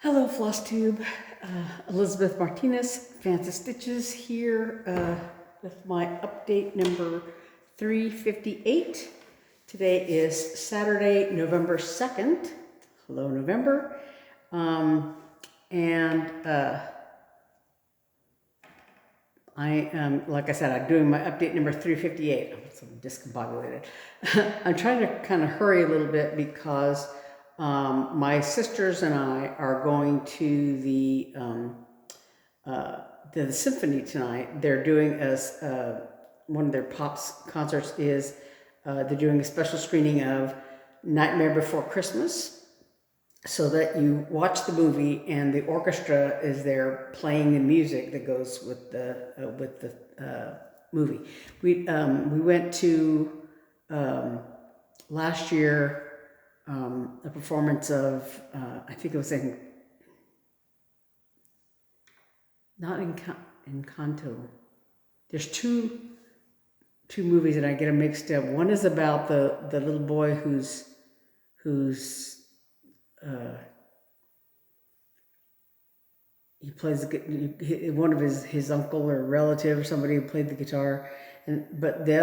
Hello, Flosstube. Elizabeth Martinez, phantastitches here with my update number 358. Today is Saturday, November 2nd. Hello, November. I am, like I said, I'm doing my update number 358. I'm so discombobulated. I'm trying to kind of hurry a little bit because my sisters and I are going to the symphony tonight. They're doing one of their pops concerts is they're doing a special screening of Nightmare Before Christmas, so that you watch the movie and the orchestra is there playing the music that goes with the movie. We went to last year a performance of I think it was not in Encanto. There's two movies that I get them mixed up. One is about the little boy who's he plays one of his uncle or relative or somebody who played the guitar, but the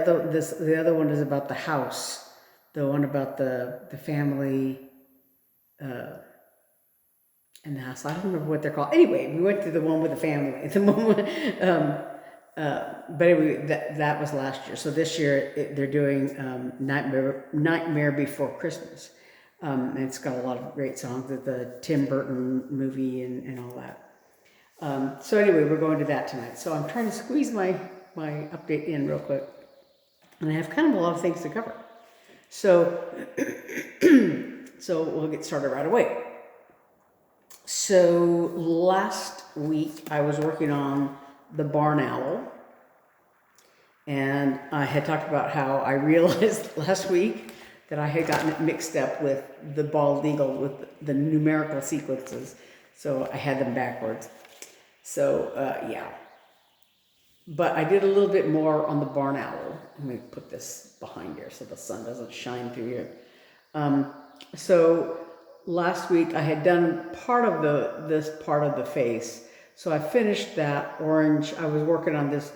other one is about the house, the one about the family and the house. I don't remember what they're called. Anyway, we went to the one with the family. But anyway, that was last year. So this year they're doing Nightmare Before Christmas. And it's got a lot of great songs, the Tim Burton movie and all that. So anyway, we're going to that tonight. So I'm trying to squeeze my update in real quick. And I have kind of a lot of things to cover. So, so we'll get started right away. So last week I was working on the barn owl. And I had talked about how I realized last week that I had gotten it mixed up with the bald eagle with the numerical sequences. So I had them backwards. So, yeah. But I did a little bit more on the barn owl. Let me put this behind here so the sun doesn't shine through here. So last week I had done part of this part of the face. So I finished that orange. I was working on this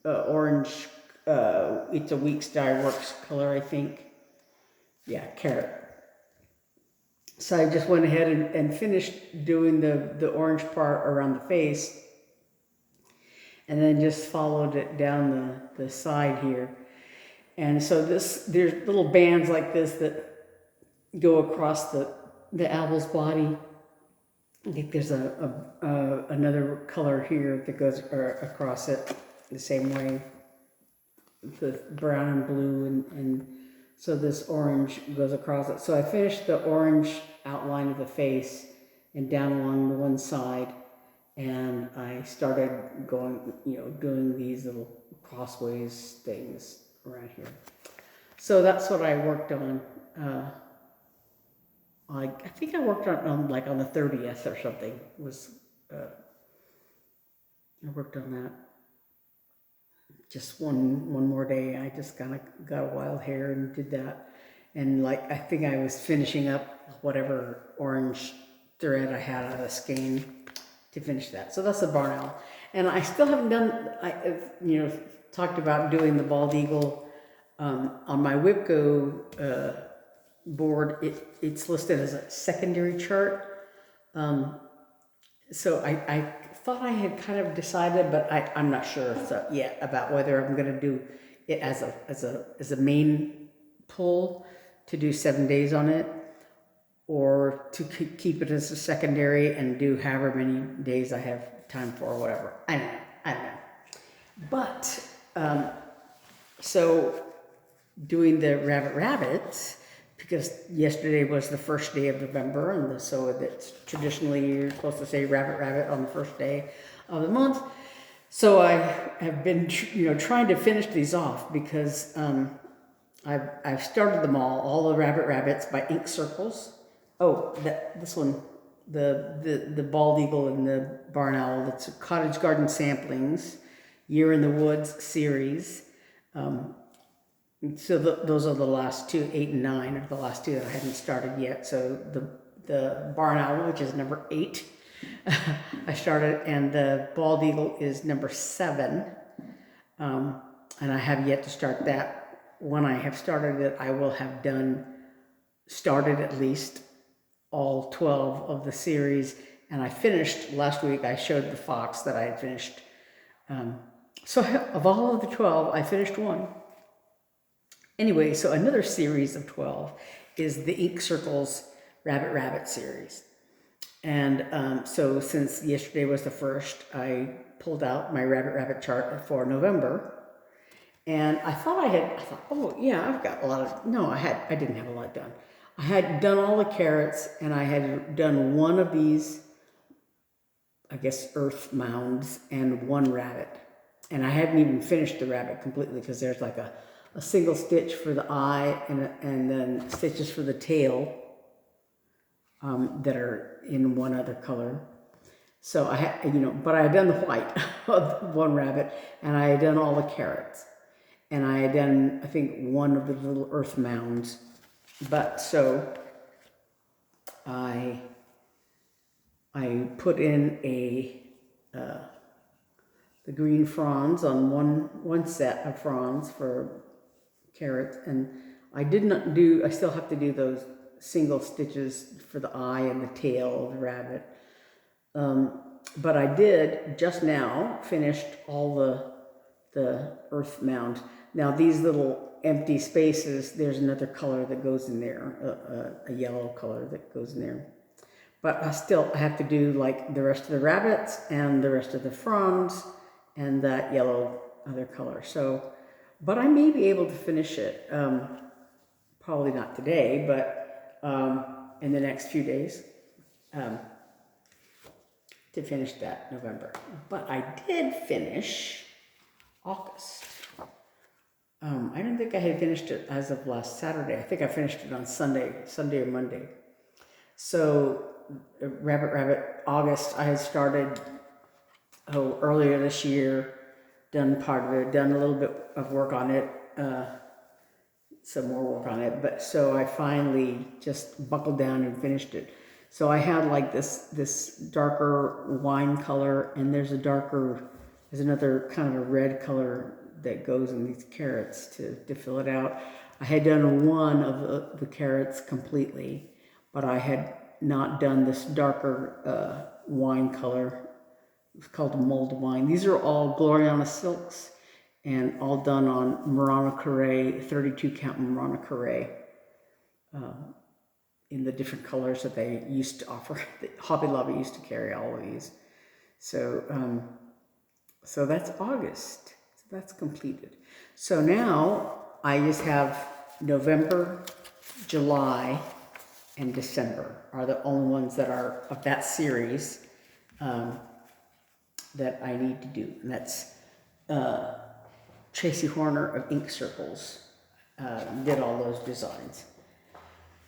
orange, it's a Weeks Dye Works color, I think. Yeah, carrot. So I just went ahead and finished doing the orange part around the face, and then just followed it down the side here. And so there's little bands like this that go across the owl's body. I think there's another color here that goes across it the same way, the brown and blue, and so this orange goes across it. So I finished the orange outline of the face and down along the one side, and I started going, doing these little crossways things around here. So that's what I worked on. I think I worked on like on the 30th or something. I worked on that. Just one more day. I just kind of got a wild hair and did that. And like, I think I was finishing up whatever orange thread I had out of the skein to finish that. So that's the barn owl. And I still haven't done, talked about doing the bald eagle. On my WIPGO board, it's listed as a secondary chart. So I thought I had kind of decided, but I'm not sure yet about whether I'm going to do it as a main pull to do 7 days on it, or to keep it as a secondary and do however many days I have time for or whatever. I don't know. But so doing the rabbit, because yesterday was the first day of November, and so that's traditionally you're supposed to say rabbit on the first day of the month. So I have been, trying to finish these off because I've started them all the rabbits by ink circles. Oh, this one, the bald eagle and the barn owl. It's a Cottage Garden Samplings, Year in the Woods series. So those are the last two, 8 and 9 are the last two that I haven't started yet. So the barn owl, which is number 8. I started, and the bald eagle is number 7. And I have yet to start that. When I have started it, I will have started at least all 12 of the series. And I finished, last week I showed the fox that I had finished. So of all of the 12, I finished 1. Anyway, so another series of 12 is the Ink Circles Rabbit series. And so since yesterday was the first, I pulled out my rabbit chart for November. And I thought, oh yeah, I've got a lot of, no, I didn't have a lot done. I had done all the carrots, and I had done one of these, I guess, earth mounds and 1 rabbit. And I hadn't even finished the rabbit completely, because there's like a single stitch for the eye and then stitches for the tail that are in one other color. So I had, but I had done the white of 1 rabbit, and I had done all the carrots. And I had done, I think, 1 of the little earth mounds. But so I put in the green fronds on one set of fronds for carrots, and I still have to do those single stitches for the eye and the tail of the rabbit. But I did just now finished all the earth mound. Now these little empty spaces, there's another color that goes in there, a yellow color that goes in there. But I have to do like the rest of the rabbits and the rest of the fronds and that yellow other color. So, but I may be able to finish it, probably not today, but in the next few days, to finish that November. But I did finish August. I don't think I had finished it as of last Saturday. I think I finished it on Sunday or Monday. So Rabbit August, I had started earlier this year, done part of it, done a little bit of work on it, some more work on it, but so I finally just buckled down and finished it. So I had like this darker wine color, and there's another kind of a red color that goes in these carrots to fill it out. I had done 1 of the carrots completely, but I had not done this darker wine color. It's called mulled wine. These are all Gloriana silks, and all done on Murano Carré, 32 count Murano Carré, in the different colors that they used to offer. Hobby Lobby used to carry all of these. So, so that's August. So that's completed. So now I just have November, July, and December are the only ones that are of that series that I need to do. And that's Tracy Horner of Ink Circles did all those designs.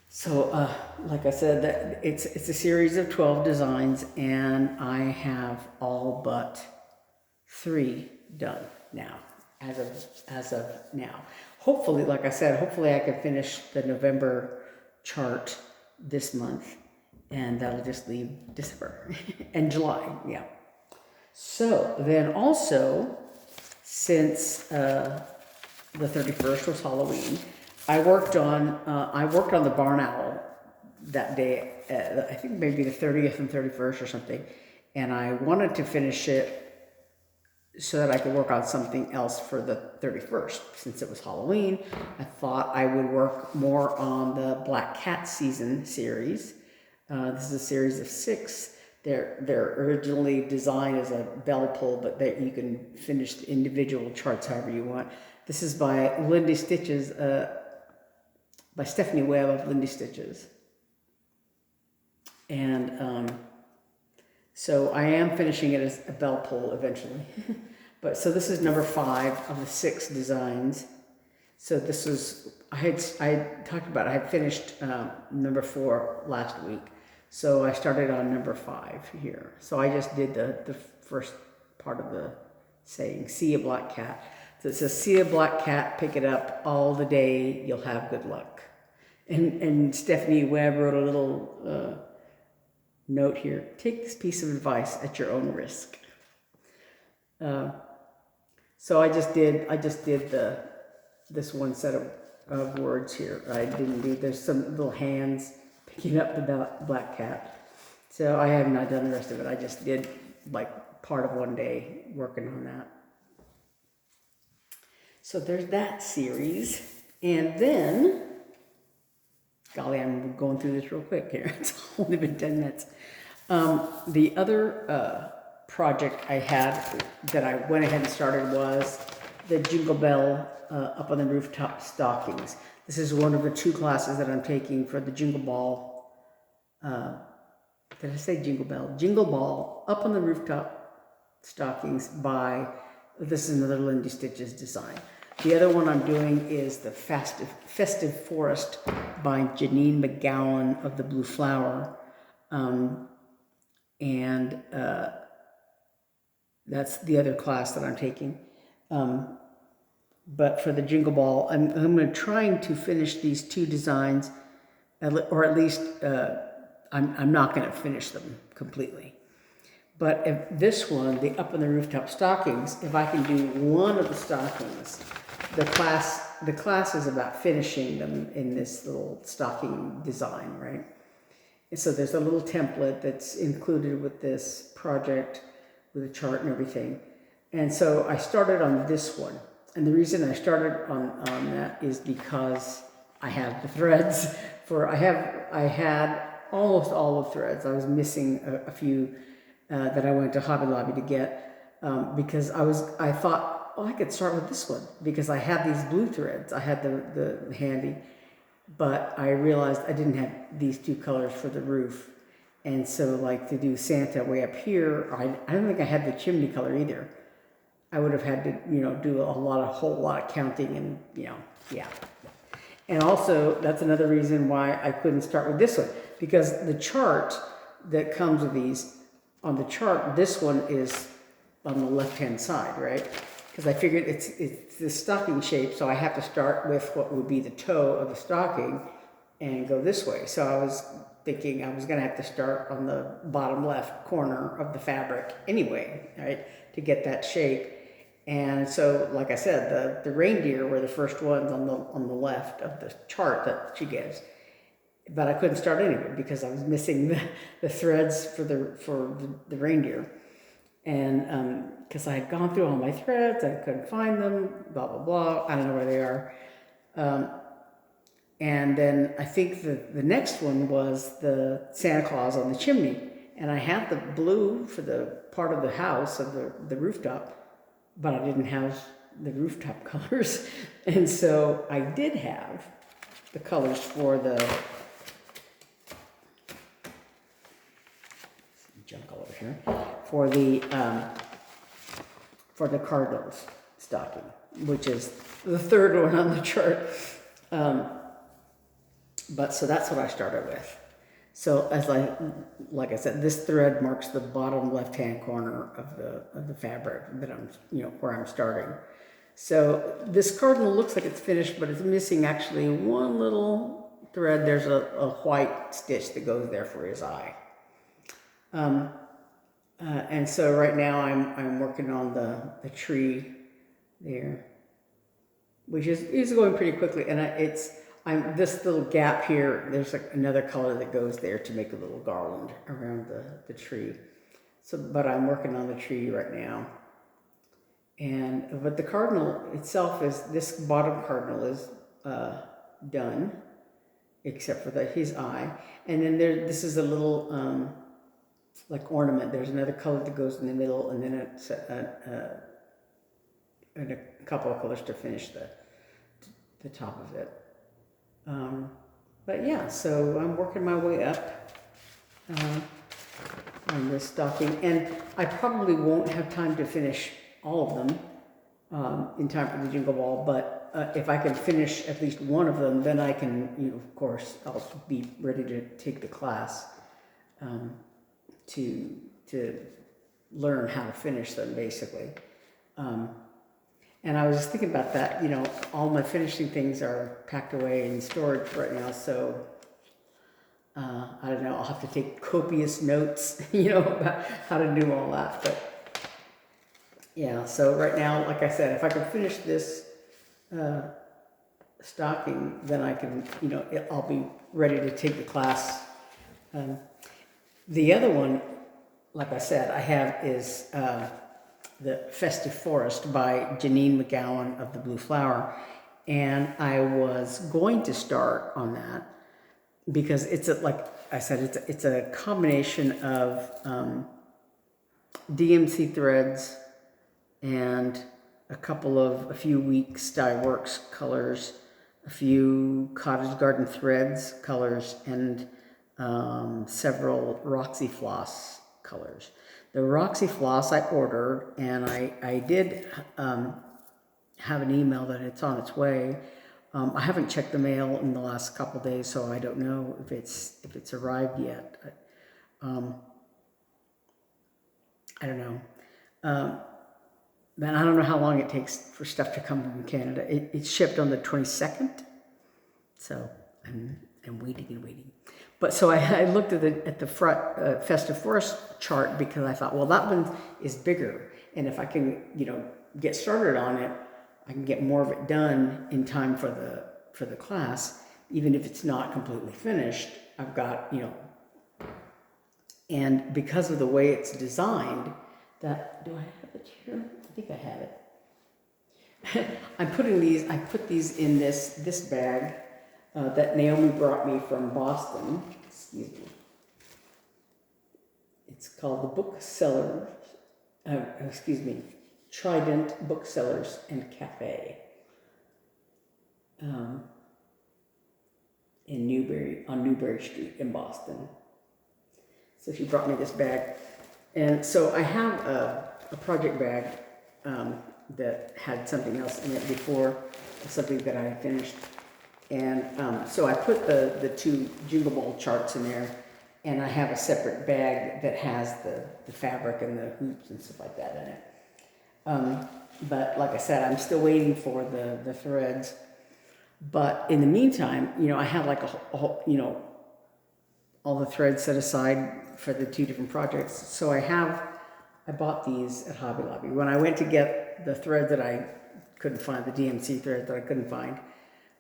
So like I said, it's a series of 12 designs, and I have all but 3 done now, as of now. Hopefully, like I said, hopefully I can finish the November chart this month, and that'll just leave December and July, yeah. So then also, since the 31st was Halloween, I worked on the barn owl that day, I think maybe the 30th and 31st or something, and I wanted to finish it so that I could work on something else for the 31st. Since it was Halloween, I thought I would work more on the Black Cat Season series. This is a series of 6. They're originally designed as a bell pull, but you can finish the individual charts however you want. This is by Lindy Stitches, by Stephanie Webb of Lindy Stitches. And so I am finishing it as a bell pull eventually. But so this is number 5 of the 6 designs. So this was, I talked about, I had finished number 4 last week. So I started on number 5 here. So I just did the first part of the saying, see a black cat. So it says, see a black cat, pick it up all the day, you'll have good luck. And Stephanie Webb wrote a little note here, take this piece of advice at your own risk. So I just did this one set of words here. I didn't do, there's some little hands picking up the black cat. So I have not done the rest of it. I just did like part of one day working on that. So there's that series. And then, golly, I'm going through this real quick here. It's only been 10 minutes. The other project I had that I went ahead and started was the Jingle Bell up on the rooftop stockings. This is one of the 2 classes that I'm taking for the Jingle Ball. Did I say Jingle Bell? Jingle Ball up on the rooftop stockings by, this is another Lindy Stitches design. The other one I'm doing is the Festive Forest by Janine McGowan of the Blue Flower. That's the other class that I'm taking. But for the Jingle Ball, I'm trying to finish these 2 designs, or at least I'm not going to finish them completely. But if this one, the Up on the Rooftop stockings, if I can do one of the stockings, the class is about finishing them in this little stocking design, right? And so there's a little template that's included with this project with a chart and everything. And so I started on this one. And the reason I started on that is because I have the threads for, I had almost all the threads. I was missing a few that I went to Hobby Lobby to get because I thought, oh, I could start with this one because I had these blue threads. I had the handy, but I realized I didn't have these 2 colors for the roof. And so like to do Santa way up here, I don't think I had the chimney color either. I would have had to, do a whole lot of counting and, yeah. And also that's another reason why I couldn't start with this one, because the chart that comes with these, on the chart, this one is on the left-hand side, right? Because I figured it's the stocking shape, so I have to start with what would be the toe of the stocking and go this way. So I was thinking I was going to have to start on the bottom left corner of the fabric anyway, right, to get that shape. And so, like I said, the reindeer were the first ones on the left of the chart that she gives. But I couldn't start anyway because I was missing the threads for the reindeer. And because I had gone through all my threads, I couldn't find them, blah, blah, blah. I don't know where they are. And then I think the next one was the Santa Claus on the chimney. And I had the blue for the part of the house of the rooftop, but I didn't have the rooftop colors. And so I did have the colors for the, junk all over here, for the Cardinals stocking, which is the 3rd one on the chart. But so that's what I started with. So like I said, this thread marks the bottom left-hand corner of the fabric that I'm, where I'm starting. So this cardinal looks like it's finished, but it's missing actually one little thread. There's a white stitch that goes there for his eye. And so right now I'm working on the tree there, which is going pretty quickly, and this little gap here, there's like another color that goes there to make a little garland around the tree. So, but I'm working on the tree right now. But the cardinal itself this bottom cardinal is done, except for his eye. And then this is a little, like ornament. There's another color that goes in the middle, and then it's and a couple of colors to finish the top of it. But yeah, so I'm working my way up on this stocking, and I probably won't have time to finish all of them in time for the Jingle Ball, but if I can finish at least one of them, then I can, of course, I'll be ready to take the class to learn how to finish them, basically. And I was just thinking about that, all my finishing things are packed away in storage right now, so I don't know, I'll have to take copious notes, you know, about how to do all that. But yeah, so right now, like I said, if I can finish this stocking, then I can, you know, I'll be ready to take the class. The other one, like I said, I have is the Festive Forest by Janine McGowan of the Blue Flower. And I was going to start on that because it's like I said, it's a combination of DMC threads and a few Weeks Dye Works colors, a few Cottage Garden Threads colors, and several Roxy Floss colors. The Roxy Floss I ordered, and I did have an email that it's on its way. I haven't checked the mail in the last couple days, so I don't know if it's arrived yet. I don't know. Then I don't know how long it takes for stuff to come from Canada. It's shipped on the 22nd, so I'm waiting and waiting. But so I looked at the front Festive Forest chart because I thought, well, that one is bigger, and if I can, you know, get started on it, I can get more of it done in time for the class, even if it's not completely finished. I've got, you know, and because of the way it's designed, do I have it here? I think I have it. I put these in this bag that Naomi brought me from Boston. Excuse me. It's called the Booksellers. Trident Booksellers and Cafe in Newbury Street in Boston. So she brought me this bag, and so I have a project bag that had something else in it before, something that I had finished, and so I put the two Jingle Ball charts in there, and I have a separate bag that has the fabric and the hoops and stuff like that in it. But like I said, I'm still waiting for the threads. But in the meantime, you know, I have like a whole, you know, all the threads set aside for the two different projects. So I bought these at Hobby Lobby. When I went to get the thread that I couldn't find, the DMC thread that I couldn't find,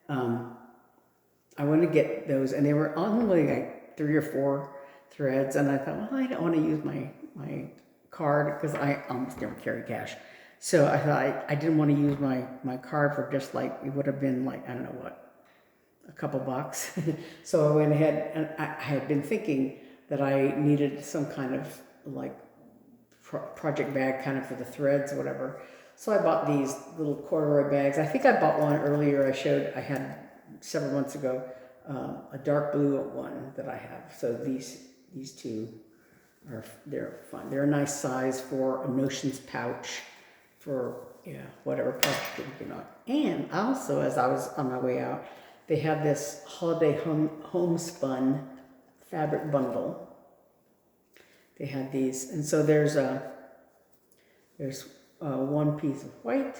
I went to get those, and they were only like 3 or 4 threads. And I thought, well, I don't want to use my card because I almost never carry cash. So I thought I didn't want to use my card for just like, it would have been like, I don't know what, a couple bucks. So I went ahead, and I had been thinking that I needed some kind of like project bag kind of for the threads or whatever. So I bought these little corduroy bags. I think I bought one earlier. I had several months ago, a dark blue one that I have. So these two they're fun. They're a nice size for a notions pouch for, yeah, whatever project you're working on. And also, as I was on my way out, they have this holiday homespun fabric bundle. They had these, and so there's one piece of white,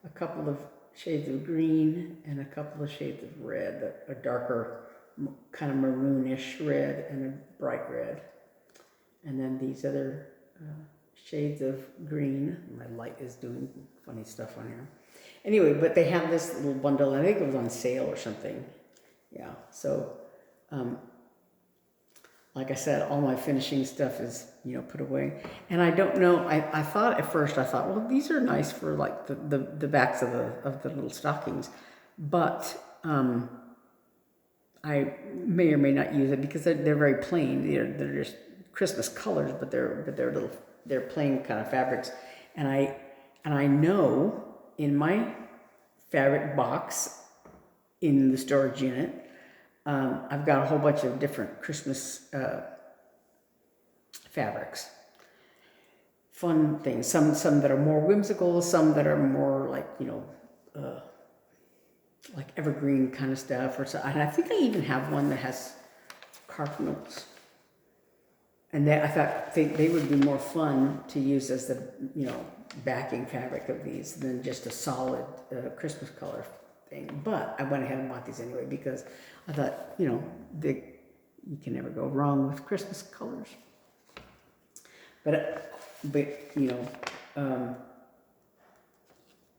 a couple of shades of green, and a couple of shades of red, a darker kind of maroonish red and a bright red. And then these other shades of green. My light is doing funny stuff on here. Anyway, but they have this little bundle. I think it was on sale or something. Yeah, so like I said, all my finishing stuff is, you know, put away. And I don't know, I thought at first, well, these are nice for like the backs of the little stockings. But I may or may not use it because they're very plain. They're just Christmas colors, but they're plain kind of fabrics. And I know in my fabric box in the storage unit, I've got a whole bunch of different Christmas fabrics. Fun things. Some that are more whimsical, some that are more like, you know, like evergreen kind of stuff. And I think I even have one that has cardinals. And I thought they would be more fun to use as the, you know, backing fabric of these than just a solid Christmas color thing. But I went ahead and bought these anyway because I thought, you know, you can never go wrong with Christmas colors. But you know,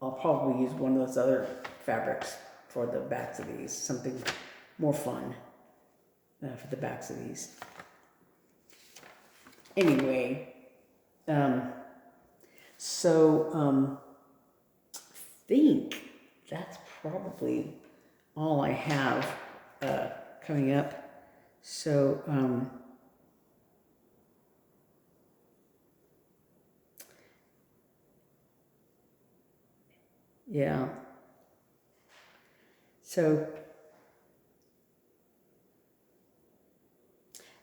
I'll probably use one of those other fabrics for the backs of these, something more fun for the backs of these. Anyway, I think that's probably all I have coming up. So, yeah. So,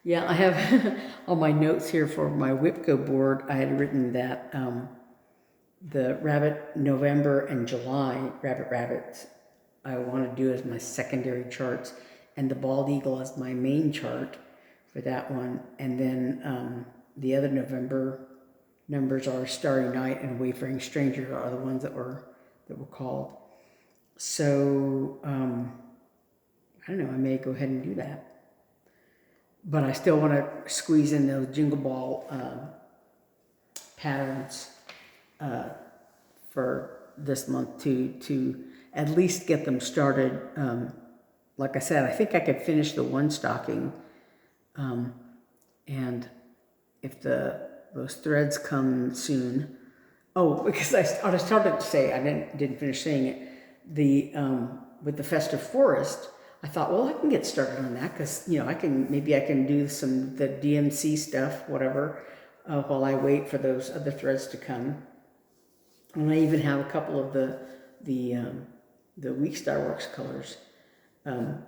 yeah, I have on my notes here for my WIPGO board, I had written that the rabbit November and July, rabbits, I want to do as my secondary charts, and the bald eagle as my main chart for that one. And then the other November numbers are Starry Night and Wayfaring Stranger are the ones that were called. So I don't know, I may go ahead and do that. But I still want to squeeze in those Jingle Ball patterns for this month to at least get them started. Like I said, I think I could finish the one stocking, and if those threads come soon. Oh, because I started to say, I didn't finish saying it. With the Festive Forest, I thought, well, I can get started on that because, you know, maybe I can do the DMC stuff, whatever, while I wait for those other threads to come. And I even have a couple of the Week Star Works colors. But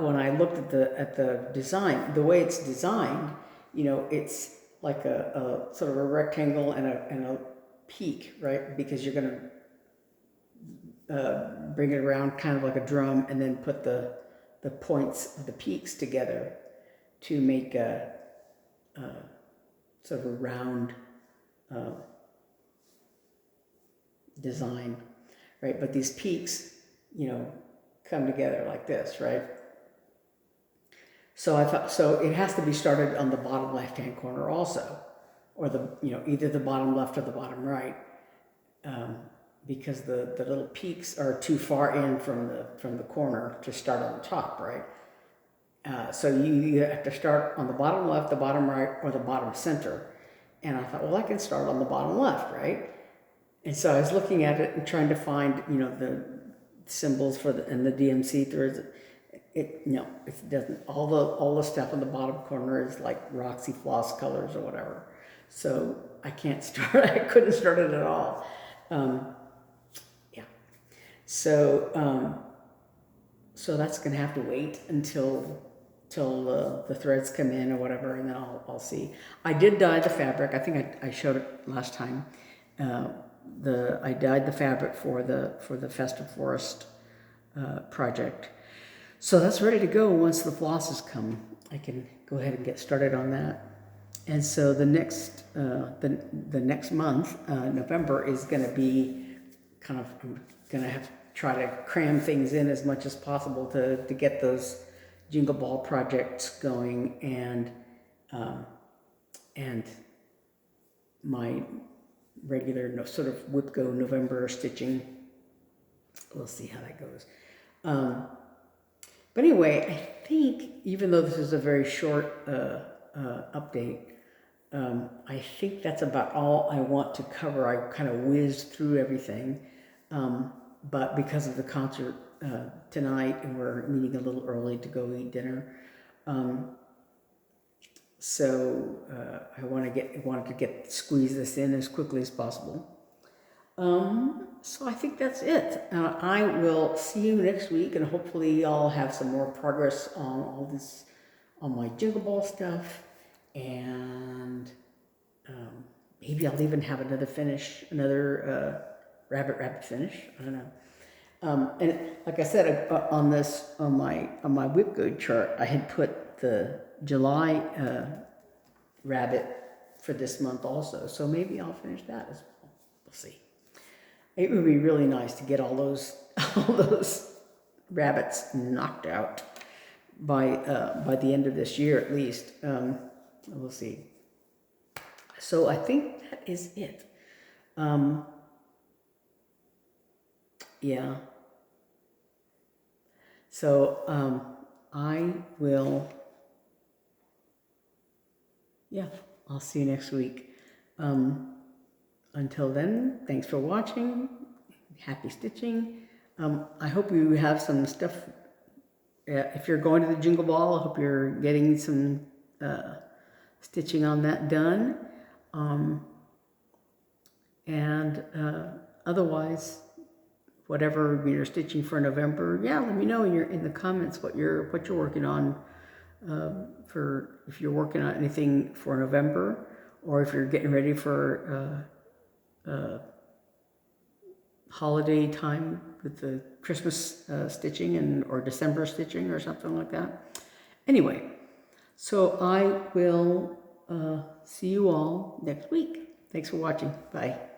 when I looked at the design, the way it's designed, you know, it's like a sort of a rectangle and a peak, right? Because you're going to bring it around kind of like a drum and then put the points of the peaks together to make a sort of a round design, right? But these peaks, you know, come together like this, right? So I thought, so it has to be started on the bottom left-hand corner also, or either the bottom left or the bottom right, because the little peaks are too far in from the corner to start on the top, right? So you have to start on the bottom left, the bottom right, or the bottom center. And I thought, well, I can start on the bottom left, right? And so I was looking at it and trying to find, you know, the symbols and the DMC threads. It doesn't. All the stuff on the bottom corner is like Roxy Floss colors or whatever. So I can't start. I couldn't start it at all. Yeah. So that's gonna have to wait until the threads come in or whatever, and then I'll see. I did dye the fabric. I think I showed it last time. I dyed the fabric for the Festive Forest project. So that's ready to go. Once the flosses come, I can go ahead and get started on that. And so the next month, November, is going to be kind of, I'm going to have to try to cram things in as much as possible to get those Jingle Ball projects going, and my regular sort of WIPGO November stitching. We'll see how that goes. But anyway, I think, even though this is a very short update, I think that's about all I want to cover. I kind of whizzed through everything, but because of the concert tonight, and we're meeting a little early to go eat dinner, so I wanted to squeeze this in as quickly as possible. So I think that's it. I will see you next week, and hopefully I'll have some more progress on all this, on my Jingle Ball stuff, and maybe I'll even have another rabbit finish. I don't know. And like I said, on my WIPGO chart, I had put the July rabbit for this month also. So maybe I'll finish that as well. We'll see. It would be really nice to get all those rabbits knocked out by the end of this year at least. We'll see. So I think that is it. Yeah. So I will. Yeah, I'll see you next week. Until then, thanks for watching. Happy stitching. I hope you have some stuff. If you're going to the Jingle Ball, I hope you're getting some stitching on that done. Otherwise, whatever you're stitching for November, yeah, let me know in the comments what you're working on. For if you're working on anything for November, or if you're getting ready for holiday time with the Christmas stitching or December stitching or something like that. Anyway, so I will see you all next week. Thanks for watching. Bye.